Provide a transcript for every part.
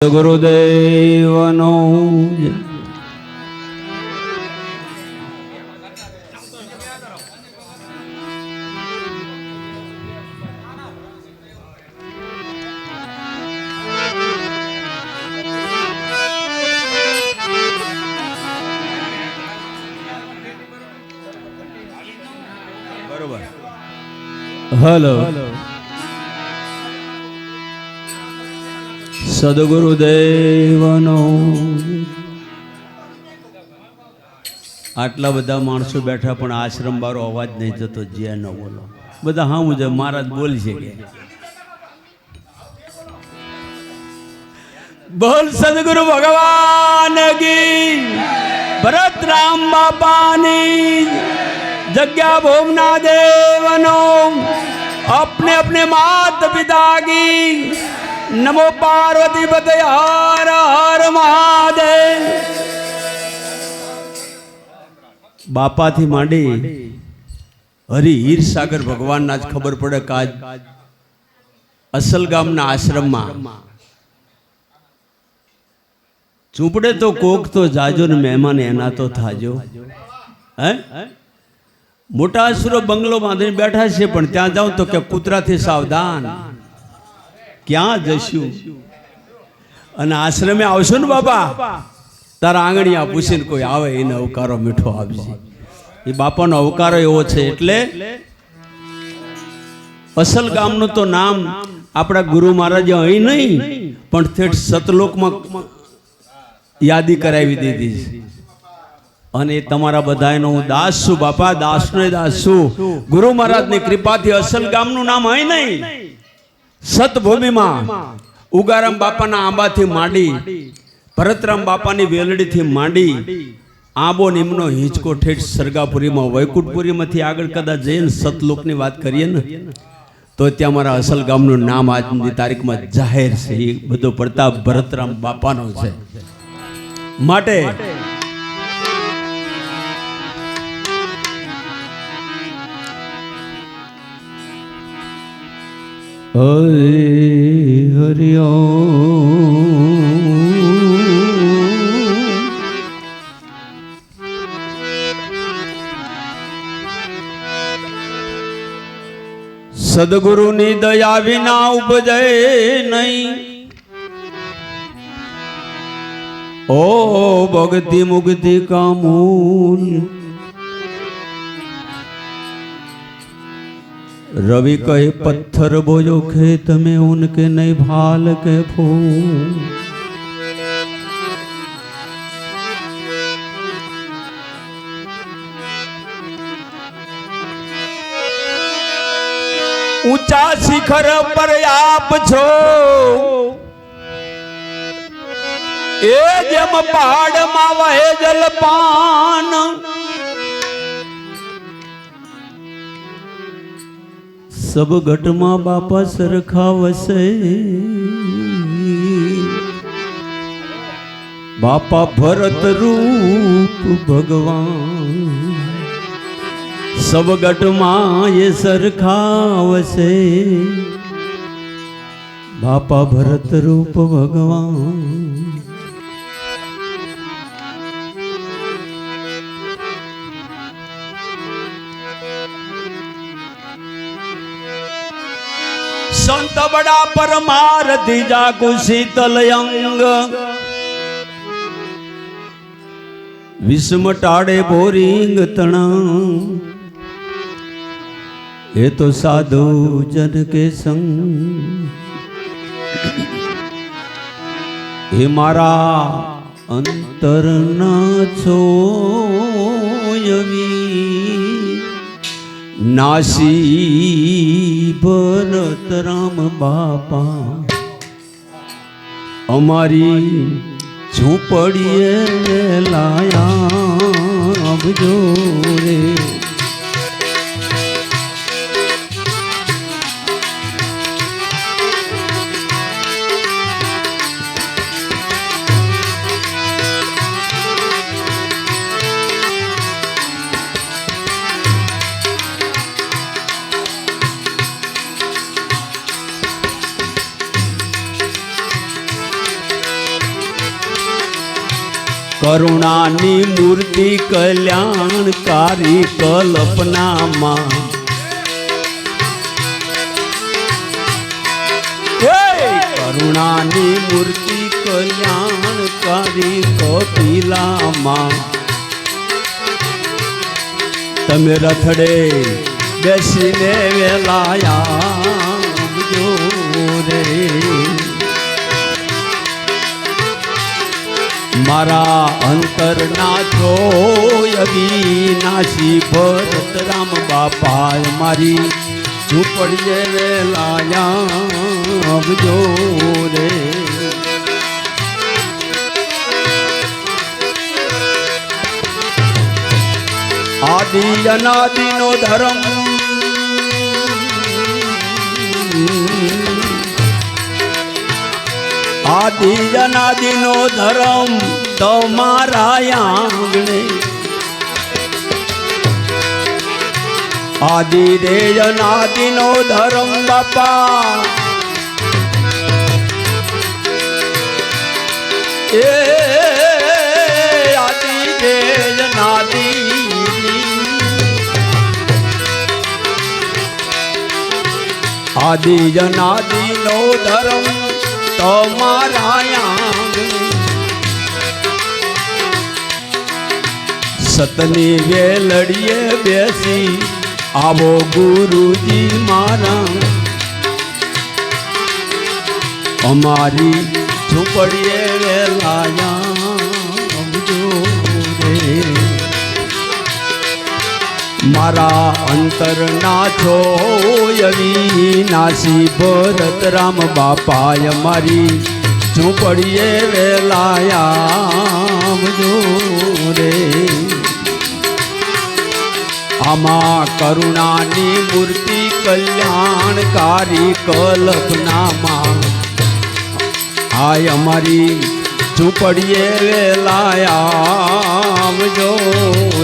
ગુરુદેવનો બરોબર. હલો સદગુરુદેવનો. આટલા બધા માણસો બેઠા પણ આશ્રમ બારો અવાજ નહીં જતો. જે ન બોલો બધા હા હું મહારાજ બોલી છે કે બોલ સદગુરુ ભગવાન કી, ભરત રામ બાપાની જગ્યા ભોમના દેવનો, अपने अपने मात पिता की नमो पार्वती पते हर हर महादेव. બાપાથી માંડી હરિ હીરસાગર ભગવાનના જ ખબર પડે કે આજ અસલ ગામના આશ્રમમાં ચૂપડે તો કોક તો જાજો ને મહેમાન એના તો થાજો. હે મોટા અસુરો બંગલો બાંધીને બેઠા છે પણ ત્યાં જાઉં તો કે કૂતરાથી સાવધાન, ક્યાં જશું? અને આશ્રમે આવશો ને બાપા, તારા આંગણિયા પૂછીને કોઈ આવે એને અવકારો મીઠો આપશે. એ બાપાનો અવકારો એવો છે. એટલે અસલ ગામનું તો નામ આપણા ગુરુ મહારાજે અહીં નહીં પણ ઠેઠ સતલોકમાં યાદી કરાવી દીધી છે. અને તમારા બધાનો હું દાસ છું બાપા, દાસનો દાસ છું. ગુરુ મહારાજની કૃપાથી અસલ ગામનું નામ અહીં નહીં, સતભૂમિમાં ઉગારામ બાપાના આંબાથી માંડી, ભરતરામ બાપાની વેલડીથી માંડી, આંબો નિમનો હિંચકો ઠેઠ સરગાપુરીમાં વૈકુંઠપુરીમાંથી આગળ કદાચ જઈને સતલોકની વાત કરીએ ને તો ત્યાં મારા અસલ ગામનું નામ આજની તારીખમાં જાહેર છે. એ બધો પ્રતાપ ભરતરામ બાપાનો છે. માટે સદગુરુની દયા વિના ઉપજે નહીં. ઓ ભક્તિ મુક્તિ કા મૂલ रवि कहे पत्थर बोझो खेत में उनके नहीं भाल के फूल. ऊंचा शिखर पर आप छो ए जम पहाड़ मा वहे जलपान. सब घट मां बापा सरखा वसे, बापा भरत रूप भगवान. सब घट मां ये सरखा वसे, बापा भरत रूप भगवान. संत बड़ा परमारथी जागु शीतल अंग, विषम टाड़े बोरिंग तना. ये तो साधु जन के संग, हे मारा अंतर ना छोयवी. नासी भरत राम बापा अमारी झूपड़िए लाया अब जोरे. કરુણાની મૂર્તિ કલ્યાણકારી કલ્પનામાં કરુણાની મૂર્તિ કલ્યાણકારી કપિલામાં તમે રથડે બેસીને વેલાયા રે મારા અંતરના છો અવિનાશી ભરત રામ બાપા મારી ઝૂંપડીએ વેલાયા આવજો રે આદિ અનાદિનો ધર્મ આદિ અનાદિનો ધર્મ તમારા આંગણે આદિ રે અનાદિનો ધર્મ બાપા એ આદિ રે અનાદિ આદિ અનાદિનો ધર્મ તમારા આંગણે સતની વેલડીએ બેસી આવો ગુરુજી મારા અમારી ઝૂંપડીએ વેલાયા આવજો રે મારા અંતરના છો અવિનાશી ભરત રામ બાપાય મારી ઝૂંપડીએ વેલાયા આવજો રે આમાં કરુણાની મૂર્તિ કલ્યાણકારી કલ્પનામાં આય અમારી ઝૂંપડીએ વેલાયા આવજો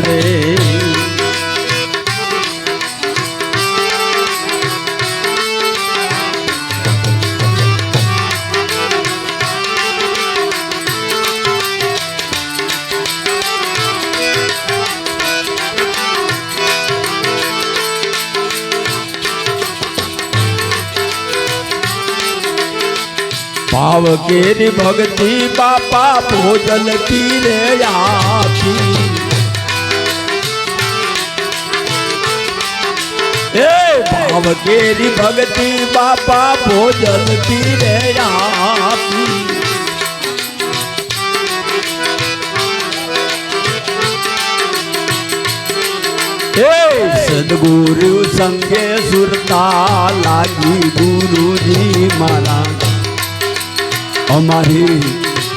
રે ભાવ કેરી ભક્તિ બાપા ભોજન પીરે આપી એ ભાવ કેરી ભક્તિ બાપા ભોજન પીરે આપી સદગુરુ સંગે સુરતા લાગી ગુરુજી મારા અમારી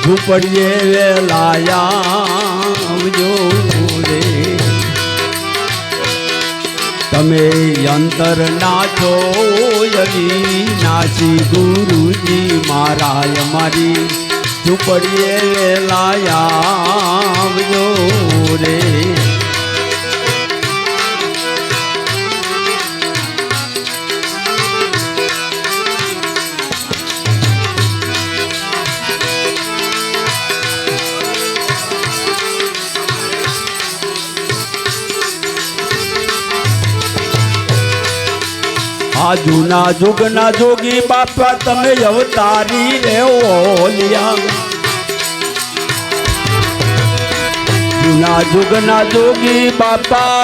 ઝૂંપડીએ વેલાયા આવજો રે તમે અંતરના છો અવિનાશી ગુરુજી મારા અમારી ઝૂંપડીએ વેલાયા આવજો રે આ જૂના જુગના જોગી બાપા તમે અવતારી રે ઓલિયા જૂના જુગના જોગી બાપા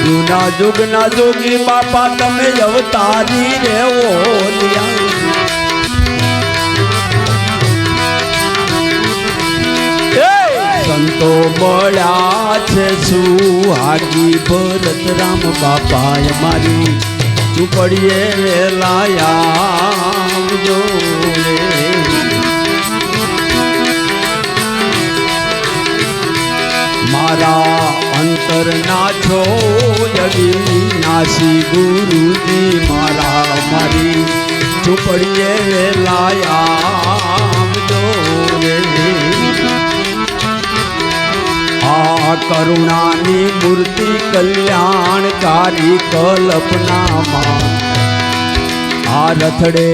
જૂના જુગના જોગી બાપા તમે અવતારી રે ઓલિયા સંતો મળ્યા છે સુહાગી ભરત રામ બાપા મારી ઝૂંપડીએ વેલાયા આવજો રે મારા અંતરના છો અવિનાશી ગુરુજી મારા મારી ઝૂંપડીએ વેલાયા આવજો રે આ આ કરુણાની મૂર્તિ કલ્યાણકારી કલ્પનામાં આ રથડે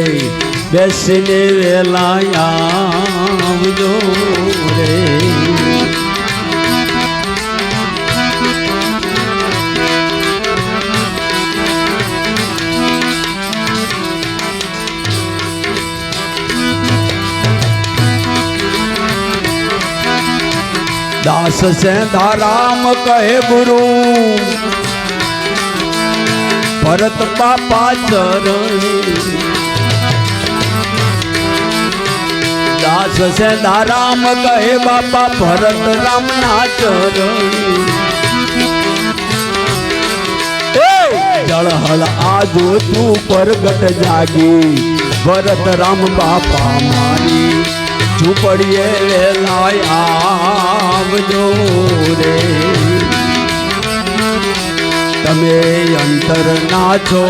બેસીને વેલા આવજો રે. दास सेंधा राम कहे गुरु भरत बापा चरणी. दास सेंधा राम कहे बापा भरत राम ना चरणी. जड़हल आजो तू परगट जागी भरत राम बापा मारी झूपड़िए वेला आवजो रे. तमे अंतर ना छो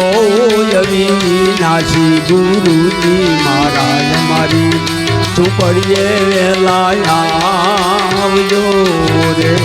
अविनाशी गुरुजी महाराज मारी झूपड़िए वेला आवजो रे.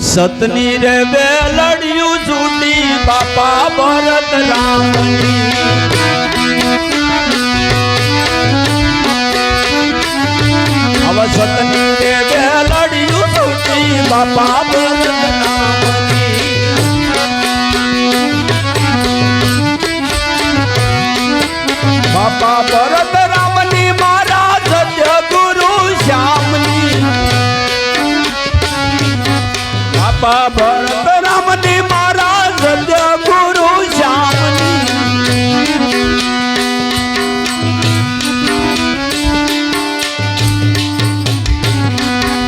सतनी रे बेलड़ियों झूठी बापा भरत रामनी. अब सतनी रे बेलड़ियों झूठी बापा भरत रामनी. बापा भरत रामनी महाराज सत्य गुरु श्यामनी. बापा भरत रामनी महाराज सत्य गुरु श्यामनी.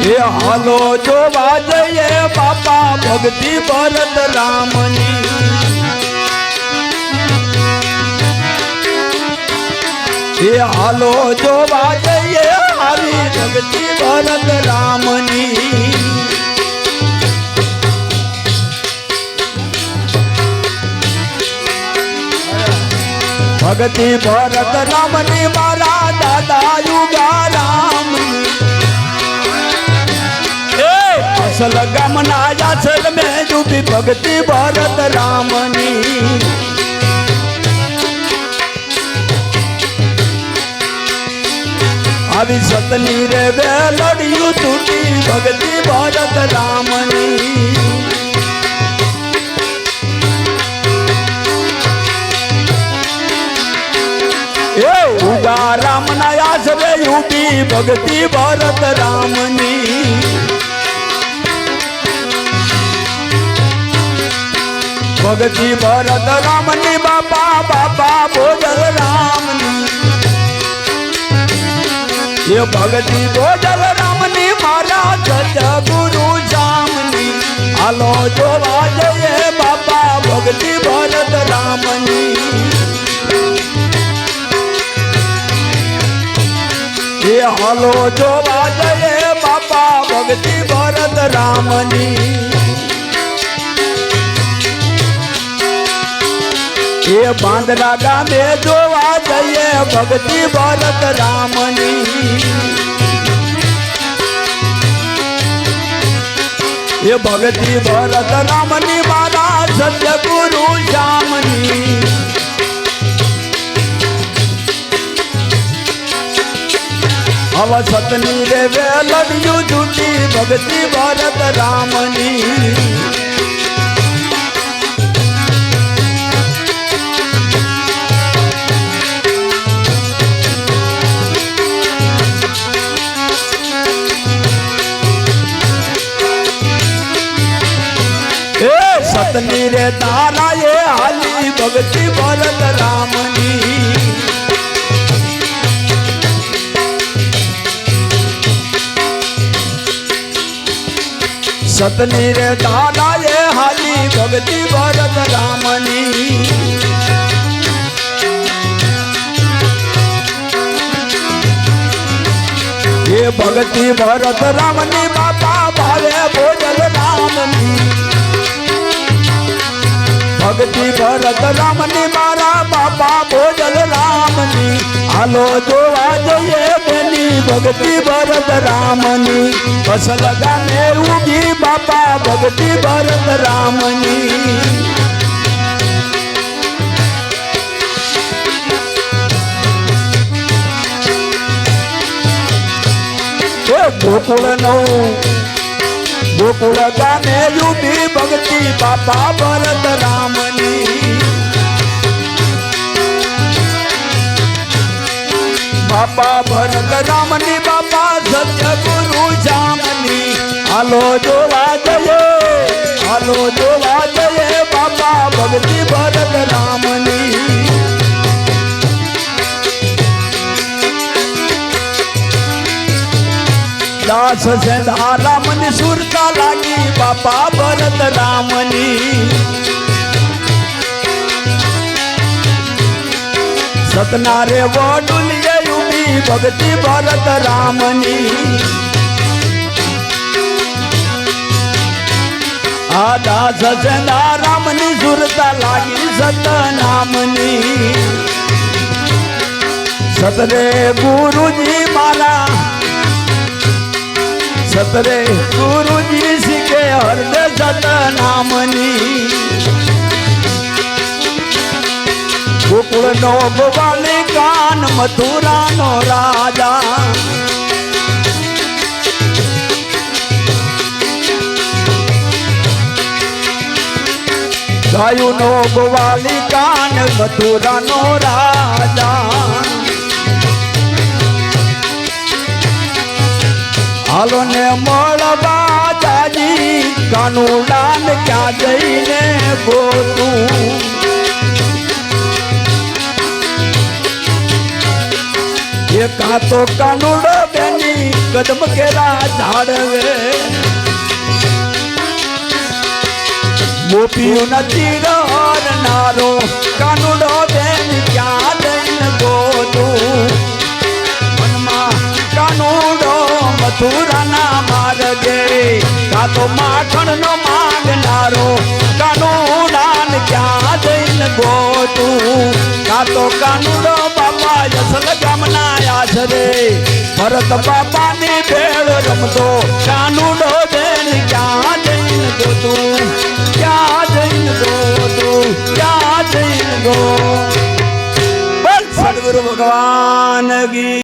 ये हालो जो बाजये बापा भक्ति भरत रामनी. ये हालो जो बाजये हरि भक्ति भरत रामनी. भक्ति भरत रामनी मारा दादा युगा राम. असल गमना असल में डूबी भक्ति भरत रामनी. अभी सतनी रे बेलड़ियों टूटी भक्ति भरत रामनी. उगा राम नयास रे यूटी भक्ति भरत रामनी. भक्ति भरत रामनी बापा बापा भोजल रामनी. ये भक्ति भोजल रामनी मारा सत्य गुरु श्यामनी. आलो जो वाजये बापा भक्ति भरत रामनी. ये हालो जो बाजये बापा भक्ति भरत रामनी. ये बांदरा गामे जो बाजये भक्ति भरत रामनी. ये भक्ति भरत रामनी मारा सत्य गुरु श्यामनी. अब सतनी रे बेलड़ियों झूठी भक्ति भरत रामनी. सतनी रे तारा ये हाली भक्ति भरत रामनी. सतनी रे दादा ये हाली ભક્તિ ભરત રામની એ ભક્તિ ભરત રામની બાપા ભાવે ભોજલ રામની ભક્તિ ભરત રામની મારા બાપા ભોજલ રામની હાલો જોવા જઈએ બેની ભક્તિ ભરત રામની ફસલ ગામે ઉગી બાપા ભક્તિ ભરત રામની ગોકુળ ગામે યુબી ભક્તિ બાપા ભરત રામની બાપા ભરત રામની બાપા સત્ય ગુરુ જામની હાલો જોવા જઈએ હાલો જોવા જઈએ બાપા ભક્તિ ભરત રામની દાસ સેંધા રામની સુરતા લાગી બાપા ભરત રામની સતના રે વડુલીએ ઉભી ભક્તિ ભરત રામની આ દાસ સેંધા રામની સુરતા લાગી સતનામની સતરે ગુરુજી મારા સતરે ગુરુજી શીખે હરદે સતનામની ગોકુળ નો ગોવાલી કાન મથુરા નો રાજા ગાયું નો ગોવાલી કાન મથુરા નો રાજા હાલો ને મળવા જાજી કાનુડાન ક્યાં જઈને ગોતું એ કાતો કાનુડો બેની કદમ કેરા ઝાડવે ગોપીયું નથી રનારો કાનુડો બેન ક્યાં જઈને ગોતું મનમાં કાનુડો મથુરાના માર્ગે કાતો માખણ નો માંગનારો કાનુડાન ક્યાં જઈને ગોતું કાતો કાનુડો બાપા જસલ ગામના આશરે ભરત બાપાની ભેળ રમતો કાનુડો બેન ક્યાં જઈને ગોતું ક્યાં જઈને ગોતું ક્યાં જઈને ગો સદગુરુ ભગવાન કી